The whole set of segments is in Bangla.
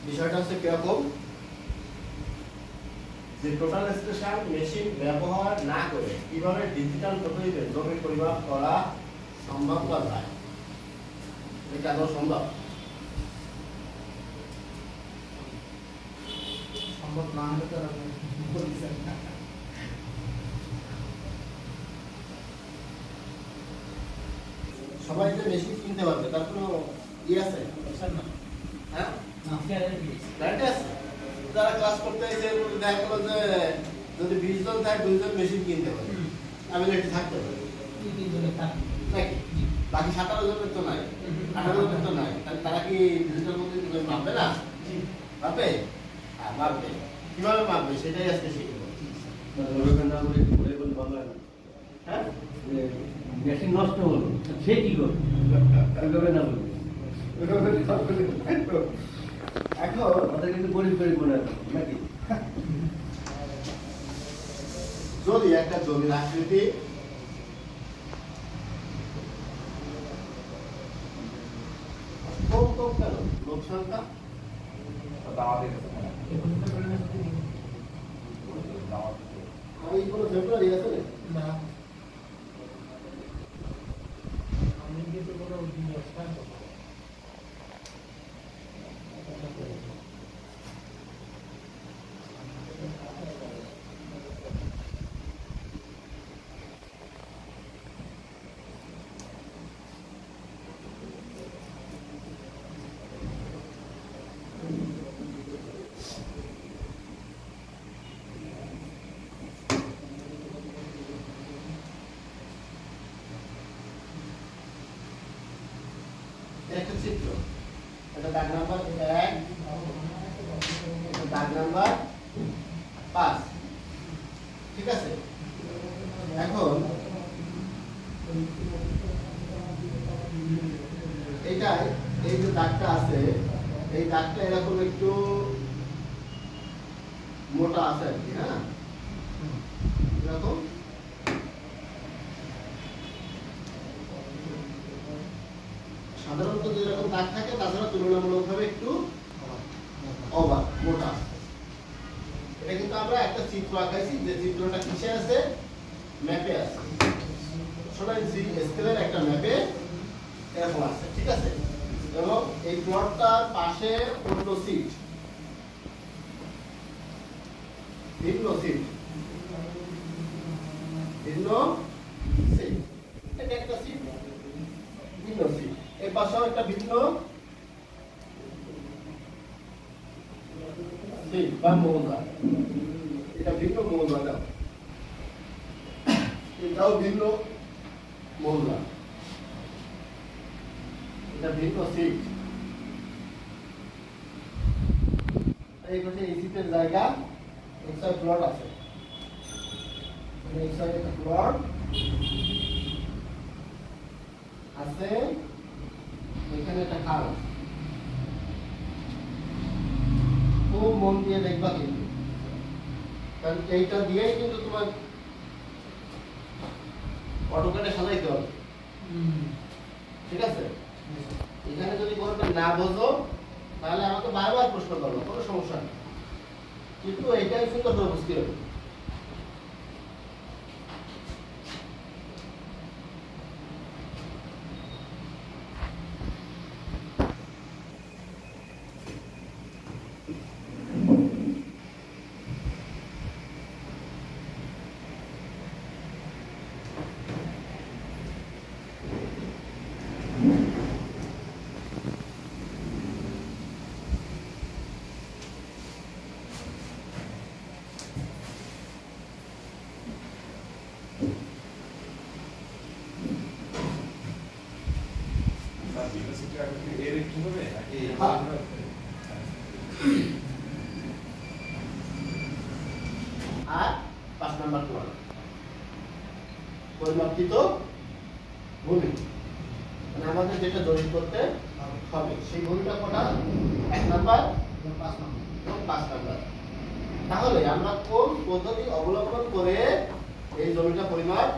বিষয়টা হচ্ছে কিরকম, যে টোটাল স্টেশন মেশিন ব্যবহার না করে কিভাবে ডিজিটাল পদ্ধতিতে জমি পরিমাপ করা সম্ভব করা যায়, এটা আদৌ সম্ভব? সম্ভব না হলে তো বলছেন না। সবাই যে মেশিন কিনতে পারবে তার কোনো ইয়ে আছে? হ্যাঁ, গ্যারান্টি আছে? যারা ক্লাস করতে এসে দেখা গেলো যে যদি 20 জন থাকে 2 জন মেশিন কিনতে পারে, অ্যাবিলিটি থাকতে পারে নাকি? বাকি 17 জনের তো নাই, 18 জনের তো নাই, তারা কি ডিজিটাল পদ্ধতিতে মাপবে না? মাপবে? হ্যাঁ মাপবে। কিভাবে মাপবে সেটাই আজকে শিখবো। হ্যাঁ, মেশিন নষ্ট হলো, সে কি করবে? না বলবে এখন আমাদের কিন্তু গরিব গরিব মনে হয় নাকি? যদি একটা জমির আকৃতি কম কম কেন, লোক সংখ্যা আমি কোনো ফেব্রুয়ারি আছে না, আমি কিন্তু কোনো ব্যবস্থা করব। একটা চিত্র, এটা দাগ নাম্বার 1, এটা দাগ নাম্বার 5, ঠিক আছে? এখন এইটাই, এই যে দাগটা আছে, এই দাগটা এরকম একটু মোটা আছে আর কি, হ্যাঁ এরকম সাধারণত যেরকম দাগ থাকে তাছাড়া তুলনামূলকভাবে একটু অবাক মোটা। এটা কিন্তু আমরা একটা চিত্র আঁকাইছি, যে চিত্রটা কিসে আছে, ম্যাপে আছে, 16 ইঞ্চি স্কেলের একটা ম্যাপে এরকম আছে, ঠিক আছে? এবং এই প্লটটার পাশে অন্য সিট, ভিন্ন সিট, ভিন্ন সিট, এটা একটা সিট, ভিন্ন সিট, এর পাশেও একটা ভিন্ন সিট বা মহল্লা, এটা ভিন্ন মহল্লা, এটাও ভিন্ন মহল্লা, এটা ভিন্ন সিট। এই পাশে এই সিটের জায়গা এক্সট্রা প্লট আছে, এক্সট্রা একটা প্লট আছে, এখানে একটা খাল আছে। খুব মন দিয়ে দেখবা কিন্তু, কারণ এইটা দিয়েই কিন্তু তোমার অটোক্যাডে সাজাইতে হবে, ঠিক আছে? এখানে যদি কোনোটা না বোঝো তাহলে আমাকে বারবার প্রশ্ন করবো, কোনো সমস্যা নেই, কিন্তু এইটাই সুন্দর করে বুঝতে হবে। আর 5 নাম্বার প্লট পরিমাপিত ভূমি, মানে আমাদের যেটা জরিপ করতে হবে সেই ভূমিটা কোনটা, 1 নাম্বার, 5 নাম্বার এবং 5 নাম্বার। তাহলে আমরা কোন পদ্ধতি অবলম্বন করে এই জমিটা পরিমাপ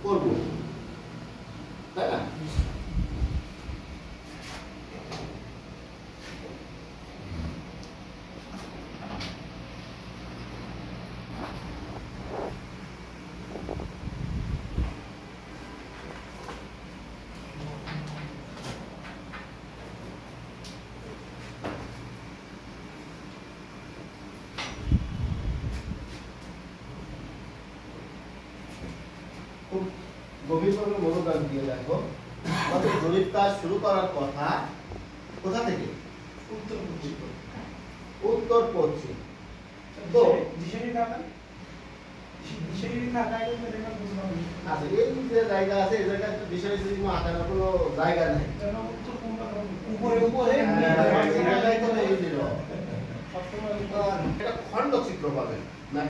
করব, তাই না? স্লোগান দিয়ে দেখো আমাদের জরিপ কাজ শুরু করার কথা কোথা থেকে? উত্তর পশ্চিম। তো আচ্ছা, এই যে জায়গা আছে এই জায়গায় তো দিশারি সিস্টেম আঁকানোর কোনো জায়গা নেই। উপরে এই জায়গায় তো এই দিল। এটা খণ্ড চিত্র পাবেন।